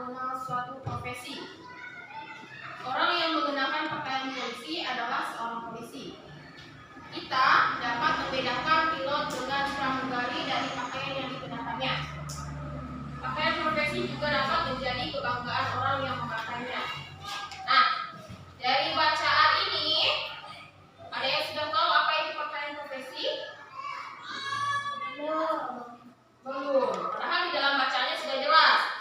mengenal suatu profesi. Orang yang menggunakan pakaian polisi adalah seorang polisi. Kita dapat membedakan pilot dengan pramugari dari pakaian yang dikenakannya. Pakaian profesi juga dapat menjadi kebanggaan orang yang memakainya. Nah, dari bacaan ini, ada yang sudah tahu apa itu pakaian profesi? Belum. Padahal di dalam bacaannya sudah jelas.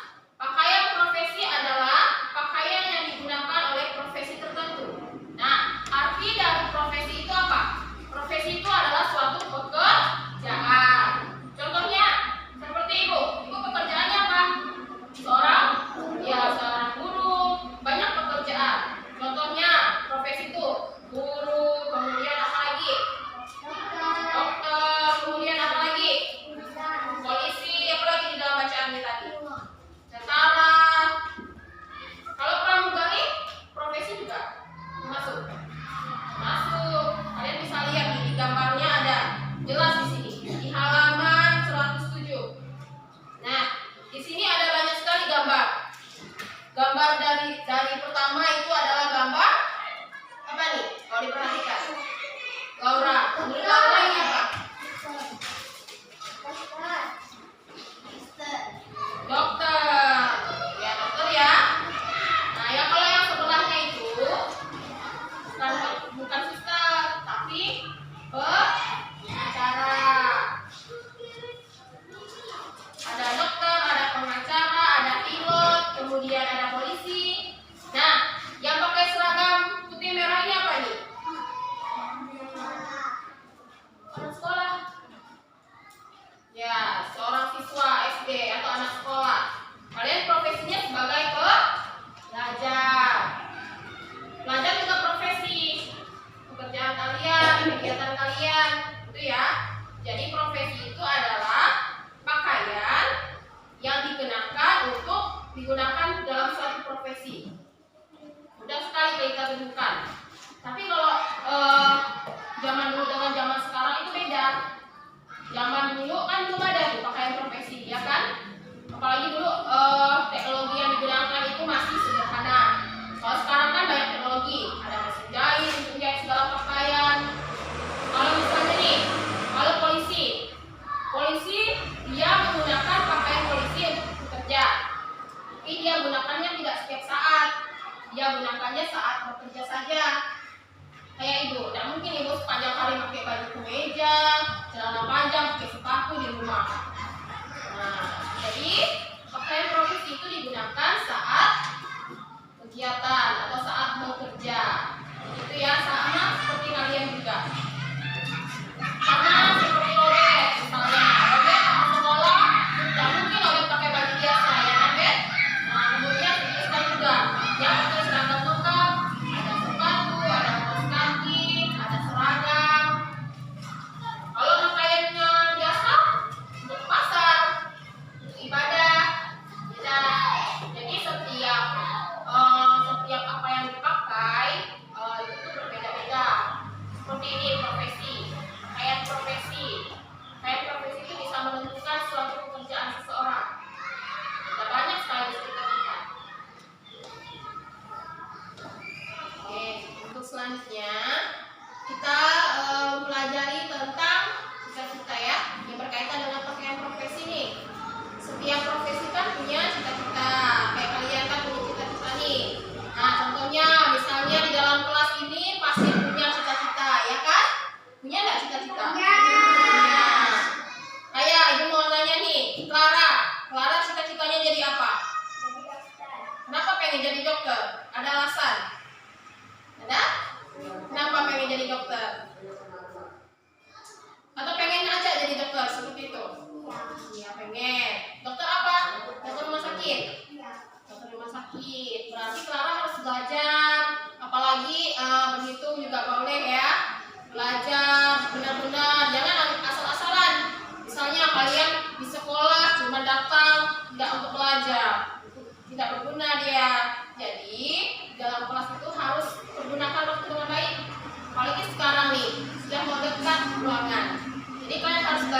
Pakaian profesi adalah pakaian yang digunakan oleh profesi tertentu. Nah, arti dari profesi itu apa? Profesi itu adalah suatu pekerjaan. Contohnya, seperti ibu. Ibu pekerjaannya apa? Seorang guru. Banyak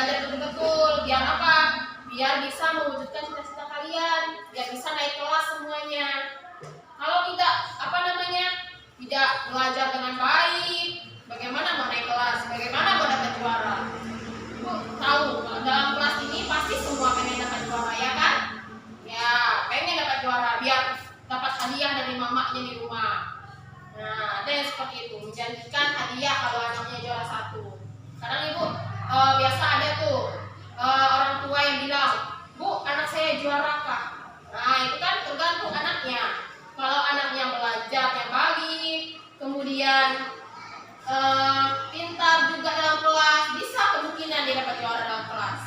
belajar betul-betul. Biar apa? Biar bisa mewujudkan cita-cita kalian, biar bisa naik kelas semuanya. Kalau tidak tidak belajar dengan baik, bagaimana mau naik kelas? Bagaimana mau dapat juara? Ibu tahu dalam kelas ini pasti semua pengen dapat juara, ya kan? Ya, pengen dapat juara biar dapat hadiah dari mamanya di rumah. Nah, ada yang seperti itu, menjanjikan hadiah kalau anaknya juara 1. Kadang ibu biasa ada tuh orang tua yang bilang, "Bu, anak saya juara Kak." Nah, itu kan tergantung anaknya. Kalau anaknya belajar yang baik, kemudian pintar juga dalam kelas, bisa kemungkinan dia dapat juara dalam kelas.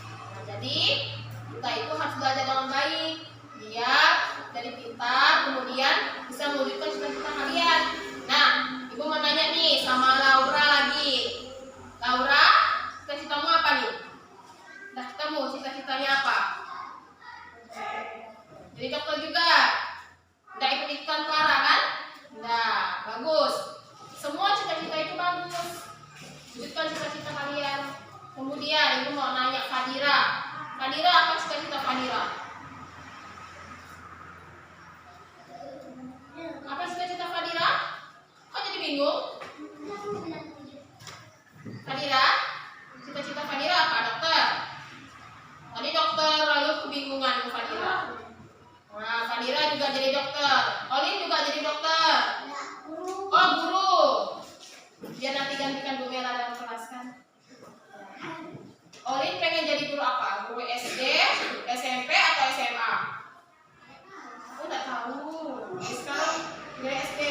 Nah, jadi kita itu harus belajar dengan baik, biar dari pintar kemudian bisa mewujudkan cita-cita kalian. Nah, ibu mau nanya nih sama Laura lagi. Laura, cita-citamu apa nih? Udah ketemu cita-citanya apa? Jadi dokter juga. Udah ikut iklan Clara kan? Nah, bagus. Semua cita-cita itu bagus. Wujudkan cita-cita kalian. Kemudian ibu mau nanya Fadira. Fadira, apa cita-cita Fadira? Apa cita-cita Fadira? Kok jadi bingung? Fadira, cita-cita Fadira apa? Dokter. Tadi dokter, lalu kebingungan Fadira. Nah, Fadira juga jadi dokter. Olin juga jadi dokter. Oh, guru. Biar nanti gantikan Bu Mela dalam kelas kan. Olin pengen jadi guru apa? Guru SD, SMP atau SMA? Aku nggak tahu. Sekarang guru SD.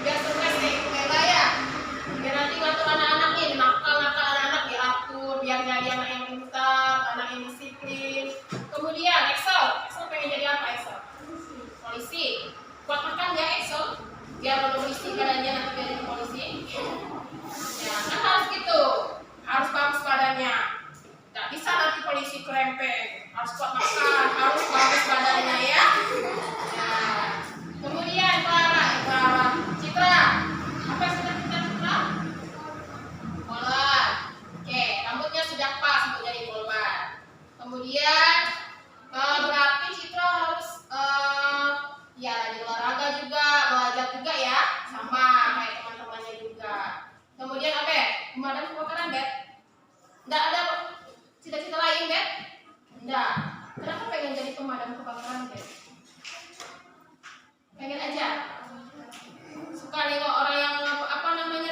Biar sukses kayak Bu Mela ya. Biar nanti waktu anak-anaknya nakal-nakal anak-anak diatur, biar jadi anak yang pintar, anak yang disiplin. Kemudian Excel pengen jadi apa Excel? Polisi. Kuat makan ya Excel? Biar kalau polisi badannya nanti biar jadi polisi. Ya kan harus gitu, harus bagus badannya. Nggak bisa nanti polisi kerempeng. Harus kuat makan, harus bagus badannya ya. Nah, kemudian Citra, apa cita-cita Citra? Polwan. Oke, rambutnya sudah pas untuk jadi polwan. Kemudian berarti Citra harus ya rajin olahraga juga, belajar juga ya, sama kayak teman-temannya juga. Kemudian apa ya? Pemadam kebakaran, Bet? Nggak ada cita-cita lain, Bet? Nggak. Kenapa pengen jadi pemadam kebakaran, Bet? Pengen aja. Suka nengok orang yang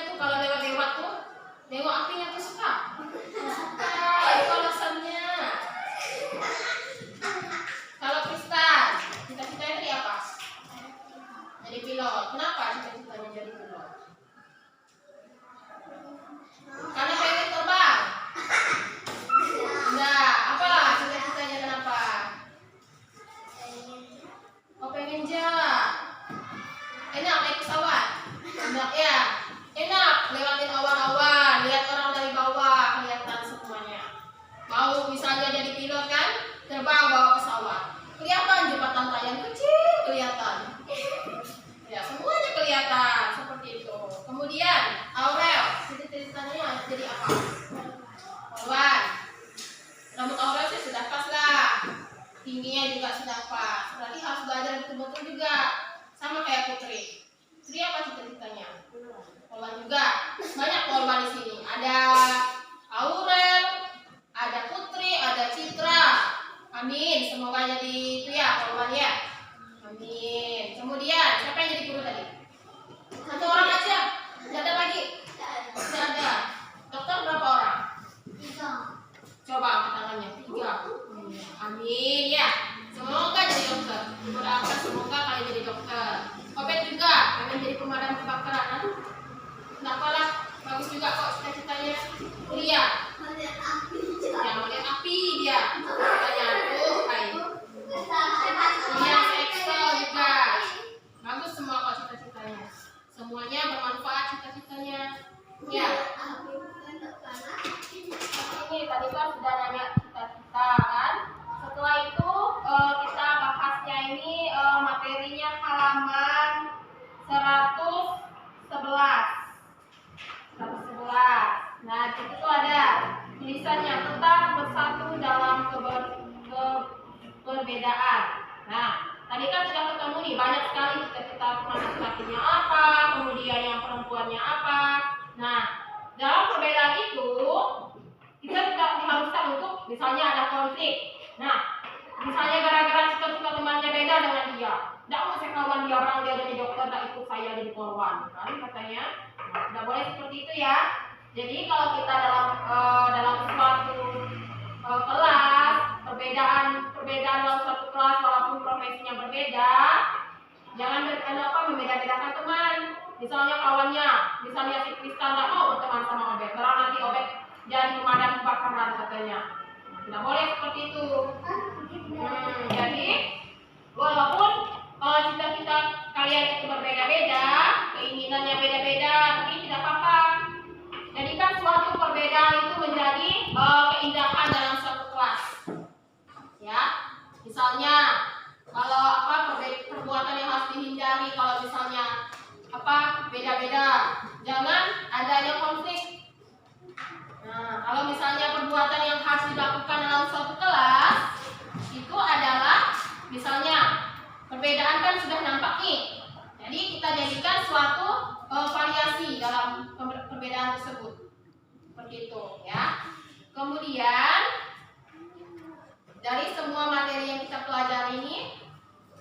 tuh kalau lewat-lewat tuh nengok apinya tuh suka. Suka, itu alasannya. Kalau Kristan, cita-citanya tadi apa? Jadi pilot. Kenapa cita-citanya jadi pilot? Karena pengen terbang. Nah, apalah cita-citanya kenapa? Oh, pengen jalan. Enak naik pesawat. Enak ya. Enak lewatin awan-awan, lihat orang dari bawah, kelihatan semuanya. Mau misalnya jadi pilot kan, terbang bawa pesawat. Kelihatan jembatan layang kecil kelihatan. Ya, semuanya kelihatan seperti itu. Kemudian Aurel, cita-citanya jadi apa? Polwan. Rambut Aurel sih sudah pas lah. Tingginya juga sudah pas. Berarti harus belajar betul-betul juga. Sama kayak Putri. Putri apa cita-citanya? Polwan juga. Banyak polwan di sini. Ada Aurel, ada Putri, ada Citra. Amin. Semoga jadi itu ya polwan ya. Amin. Kemudian siapa yang jadi guru tadi? Satu orang aja. Tidak ada lagi. Tidak ada. Dokter berapa orang? 3. Coba angkat tangannya. 3. Amin ya. Semoga jadi dokter. Berapa semoga kalian jadi dokter. Obet juga pengen jadi pemadam kebakaran. Aduh, kenapa lah? Bagus juga kok cita-citanya. Kuliah. Yang melihat api dia. Cita-citanya tuh air. Yang Excel juga. Bagus semua kok cita-citanya. Semuanya bermanfaat cita-citanya. Ya. Ini tadi kan sudah nanya cita-cita kan. Setelah itu kita bahasnya ini materinya halaman 111. Nah, di situ ada tulisannya tentang perbedaan. Nah, tadi kan sudah ketemu nih banyak sekali kita laki-lakinya apa, kemudian yang perempuannya apa. Nah, dalam perbedaan itu kita tidak diharuskan untuk misalnya ada konflik. Nah, misalnya gara-gara cita-cita temannya beda dengan dia, tidak mau saya kawan dia, orang dia jadi dokter, tidak ikut saya jadi korban. Kan katanya, nah, tidak boleh seperti itu ya. Jadi kalau kita dalam suatu kelas, perbedaan dalam suatu kelas walaupun profesinya berbeda, jangan membeda-bedakan teman. Misalnya kawannya, misalnya si Krista nggak mau berteman sama Obed, karena nanti Obed jadi pemadam kebakaran katanya. Tidak boleh seperti itu. Jadi walaupun cita-cita kalian itu berbeda-beda, keinginannya beda-beda, tapi tidak apa-apa. Jadikan suatu perbedaan itu menjadi keindahan dalam suatu kelas. Ya, misalnya kalau perbuatan yang harus dihindari, kalau misalnya beda-beda, jangan adanya konflik. Nah, kalau misalnya perbuatan yang harus dilakukan dalam suatu kelas itu adalah misalnya perbedaan kan sudah nampak nih. Jadi kita jadikan suatu variasi dalam perbedaan tersebut. Seperti itu ya. Kemudian dari semua materi yang kita pelajari ini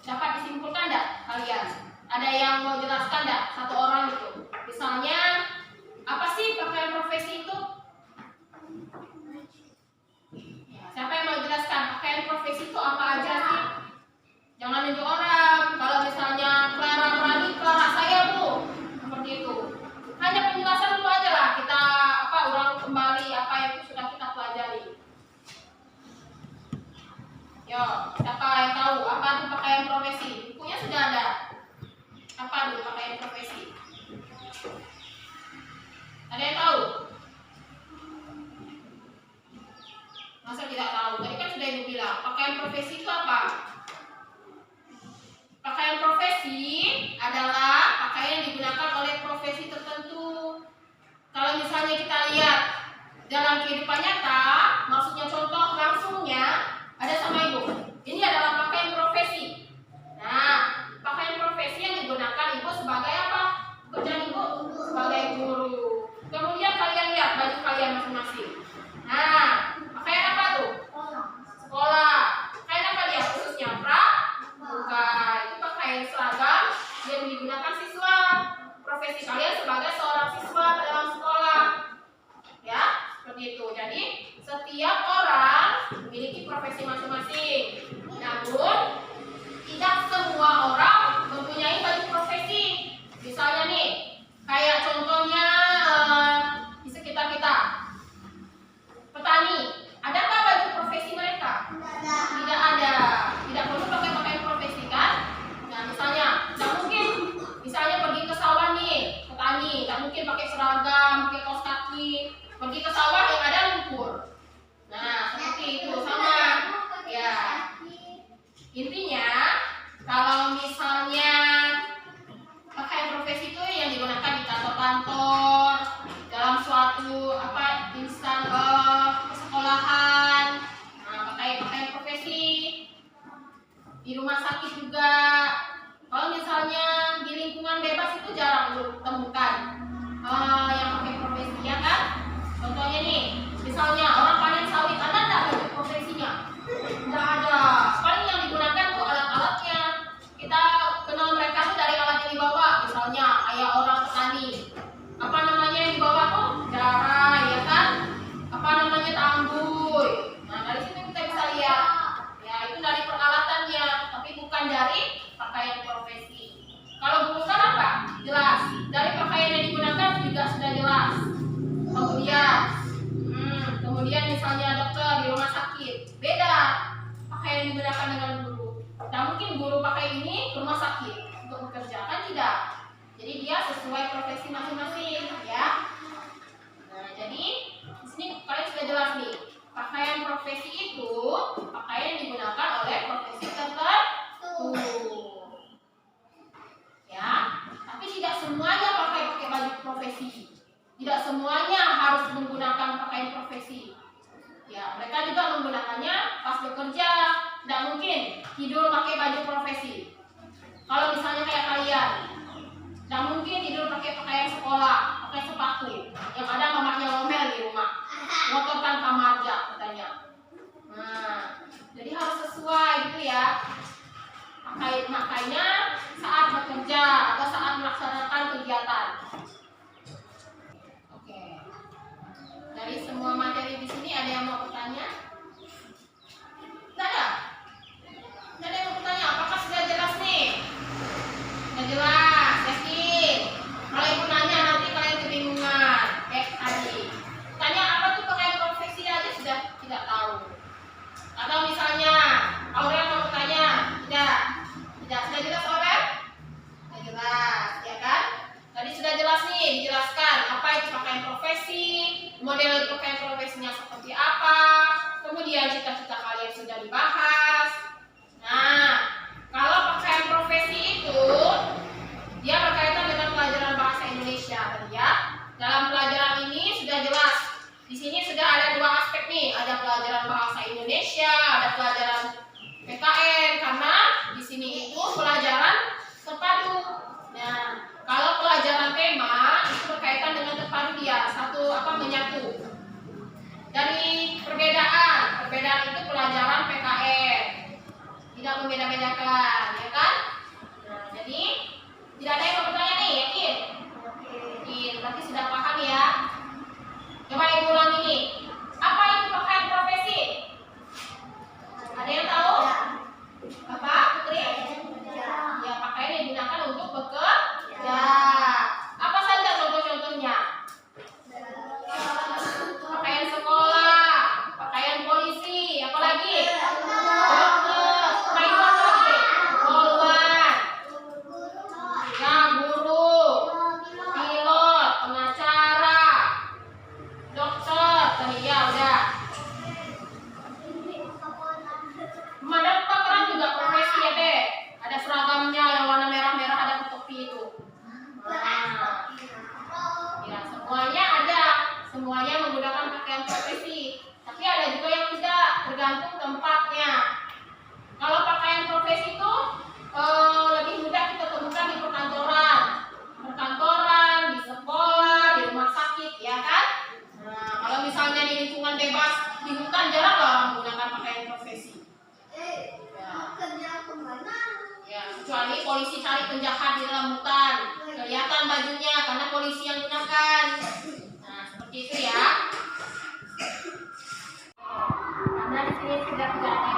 dapat disimpulkan enggak kalian? Ada yang mau jelaskan enggak? Satu orang itu. Misalnya apa sih pakaian profesi itu? Siapa yang mau jelaskan pakaian profesi itu apa aja sih? Jangan nunjuk orang. Kalau misalnya Clara Pradi, Clara saya Bu, seperti itu. Hanya penjelasan dulu aja lah. Kita ulang kembali apa yang sudah kita pelajari. Yo, siapa yang tahu apa itu pakaian profesi? Bukunya sudah ada. Apa itu pakaian profesi? Ada yang tahu? Masa tidak tahu? Tadi kan sudah Ibu bilang, pakaian profesi itu apa? Pakaian profesi adalah pakaian yang digunakan oleh profesi tertentu. Kalau misalnya kita lihat dalam kehidupan nyata, maksudnya contoh langsungnya ada sama Ibu. Ini adalah pakaian profesi. Nah, pakaian profesi yang digunakan Ibu sebagai apa? Pekerjaan Ibu sebagai guru. Kemudian kalian lihat baju kalian masing-masing. Nah, pakaian apa tuh? Sekolah. Pakaian apa dia? Khususnya bukan. Itu pakaian seragam yang digunakan siswa. Profesi kalian sebagai seorang siswa dalam sekolah. Ya, seperti itu. Jadi, setiap orang memiliki profesi masing-masing. Namun, tidak semua orang mempunyai baju profesi. Misalnya nih, kayak contohnya di sekitar kita. Petani, adakah baju profesi mereka? Tidak ada. Tidak perlu pakai pakaian profesi kan? Nah, misalnya, tidak mungkin misalnya pergi ke sawah nih, petani, tidak mungkin pakai seragam, pakai kaos kaki, pergi ke sawah yang ada lumpur. Nah, seperti itu sama. Ya. Intinya, kalau misalnya pakaian profesi itu yang digunakan di kantor-kantor, dalam suatu insan sekolahan, nah, pakai pakaian profesi, di rumah sakit juga. Kalau misalnya di lingkungan bebas itu jarang ditemukan yang pakai profesi, ya kan? Contohnya nih, misalnya orang panen sawit, ada nggak baju profesinya? Nggak ada. Paling yang digunakan tuh alat-alatnya. Kita kenal mereka tuh dari alat yang dibawa, misalnya kayak orang petani. Apa namanya yang dibawa tuh? Darah, ya kan? Apa namanya tambuy. Nah, dari situ kita bisa lihat. Ya, itu dari peralatannya, tapi bukan dari pakaian profesi. Kalau guru kan apa? Jelas. Dari pakaian yang digunakan juga sudah jelas. Kemudian misalnya dokter di rumah sakit, beda pakaian yang digunakan dengan guru. Tidak mungkin guru pakai ini ke rumah sakit untuk bekerja, kan tidak. Jadi dia sesuai profesi masing-masing, ya. Nah, jadi di sini kalian sudah jelas nih, pakaian profesi itu pakaian yang digunakan oleh profesi tertentu. Ya, tapi tidak semuanya pakai baju profesi. Tidak semuanya harus menggunakan pakaian profesi. Ya, mereka juga menggunakannya pas bekerja. Tidak mungkin katanya. Nah, jadi harus sesuai gitu ya. Makanya saat bekerja atau saat melaksanakan kegiatan. Oke. Dari semua materi di sini ada yang mau bertanya? Tidak ada? Tidak ada yang mau bertanya? Apakah sudah jelas nih? Sudah jelas, yakin? Kalau ibu nanya nanti kalian kebingungan. Tadi. Tanya apa tuh pakaian profesi aja sudah tidak tahu. Atau misalnya Aurel mau bertanya, tidak. Sudah jelas Aurel? Sudah jelas, ya kan? Tadi sudah jelas nih, dijelaskan apa itu pakaian profesi, model pakaian profesinya seperti apa, kemudian cita-cita kalian sudah dibahas. Nah, kalau pakaian profesi itu dia berkaitan dengan pelajaran bahasa Indonesia tadi ya. Dalam pelajaran ini sudah jelas. Di sini sudah ada dua aspek nih, ada pelajaran bahasa Indonesia, ada pelajaran PKN, karena di sini itu pelajaran terpadu. Nah, kalau pelajaran tema itu berkaitan dengan terpadu dia, menyatu. Dari perbedaan itu pelajaran PKN. Tidak membeda-bedakan, ya kan? Nah, jadi tidak ada yang mau bertanya nih, yakin? Yakin, berarti sudah paham ya. Coba ibu ulang ini. Apa itu pakaian profesi? Ada yang tahu? Apa, Putri? Ya, pakaian yang digunakan untuk bekerja. Apa saja contoh-contohnya? Pakaian sekolah, pakaian polisi, apa lagi? Dokter, poluan, ya, guru, pilot, pengacara, dokter, tadi ya udah. Pemadam kebakaran juga profesi ya deh. Ada seragamnya yang warna merah-merah, ada topi itu. Nah, ya semuanya ada, semuanya menggunakan pakaian profesi. Tapi ada juga yang tidak, tergantung tempatnya. Kalau pakaian profesi itu lebih mudah kita temukan di perkantoran, di sekolah, di rumah sakit, ya kan? Nah, kalau misalnya di lingkungan bebas, di hutan jarang lah orang menggunakan pakaian profesi. Ya, kecuali polisi cari penjahat di dalam hutan, kelihatan bajunya karena polisi yang gunakan. Nah, seperti itu ya. Karena di sini sudah tidak ada